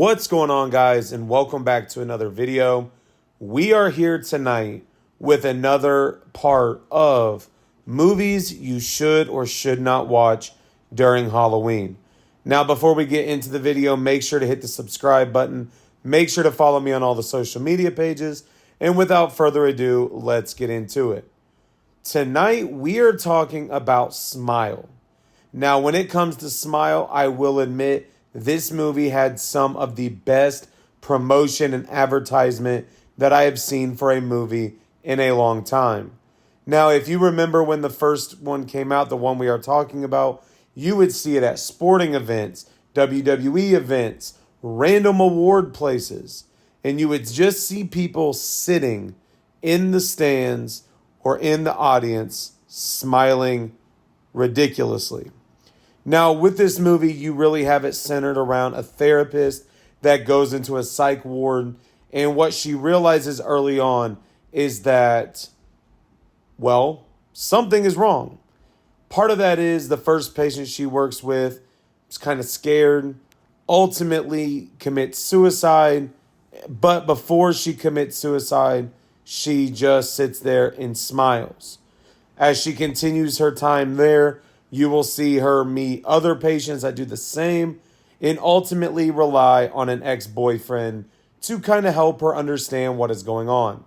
What's going on, guys, and welcome back to another video. We are here tonight with another part of movies you should or should not watch during Halloween. Now, before we get into the video, make sure to hit the subscribe button. Make sure to follow me on all the social media pages. And without further ado, let's get into it. Tonight, we are talking about Smile. Now, when it comes to Smile, I will admit this movie had some of the best promotion and advertisement that I have seen for a movie in a long time. Now, if you remember when the first one came out, the one we are talking about, you would see it at sporting events, WWE events, random award places, and you would just see people sitting in the stands or in the audience smiling ridiculously. Now, with this movie, you really have it centered around a therapist that goes into a psych ward, and what she realizes early on is that, well, something is wrong. Part of that is the first patient she works with is kind of scared, ultimately commits suicide, but before she commits suicide, she just sits there and smiles. As she continues her time there, you will see her meet other patients that do the same and ultimately rely on an ex-boyfriend to kind of help her understand what is going on.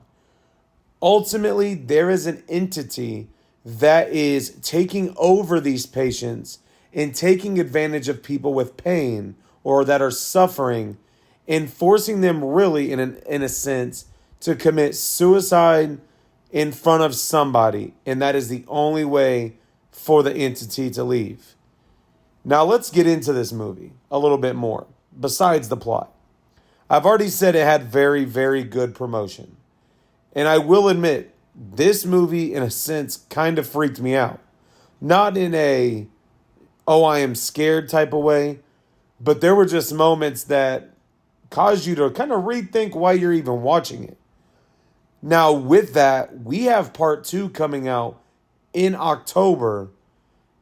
Ultimately, there is an entity that is taking over these patients and taking advantage of people with pain or that are suffering and forcing them really, in a sense, to commit suicide in front of somebody. And that is the only way for the entity to leave. Now let's get into this movie a little bit more, besides the plot. I've already said it had very, very good promotion. And I will admit, this movie, in a sense, kind of freaked me out. Not in a, oh, I am scared type of way, but there were just moments that caused you to kind of rethink why you're even watching it. Now, with that, we have part 2 coming out in October,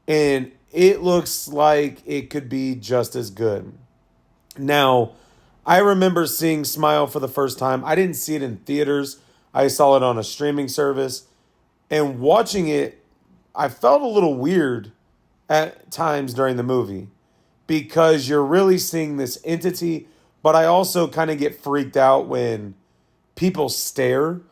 and it looks like it could be just as good. Now, I remember seeing Smile for the first time. I didn't see it in theaters. I saw it on a streaming service. And watching it, I felt a little weird at times during the movie because you're really seeing this entity, but I also kind of get freaked out when people stare.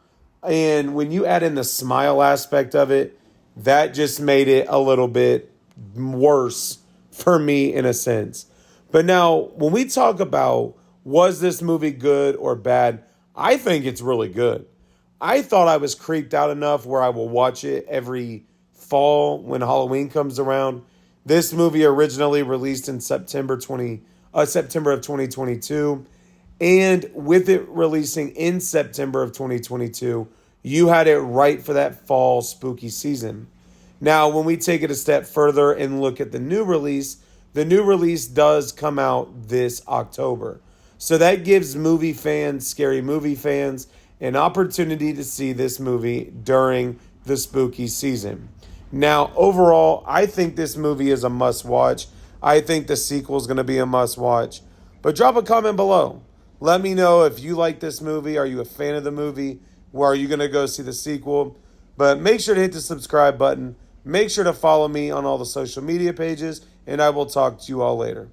And when you add in the smile aspect of it, that just made it a little bit worse for me in a sense. But now, when we talk about was this movie good or bad, I think it's really good. I thought I was creeped out enough where I will watch it every fall when Halloween comes around. This movie originally released in September of 2022. And with it releasing in September of 2022, you had it right for that fall spooky season. Now, when we take it a step further and look at the new release does come out this October. So that gives movie fans, scary movie fans, an opportunity to see this movie during the spooky season. Now, overall, I think this movie is a must-watch. I think the sequel is going to be a must-watch. But drop a comment below. Let me know if you like this movie. Are you a fan of the movie? Or are you going to go see the sequel? But make sure to hit the subscribe button. Make sure to follow me on all the social media pages. And I will talk to you all later.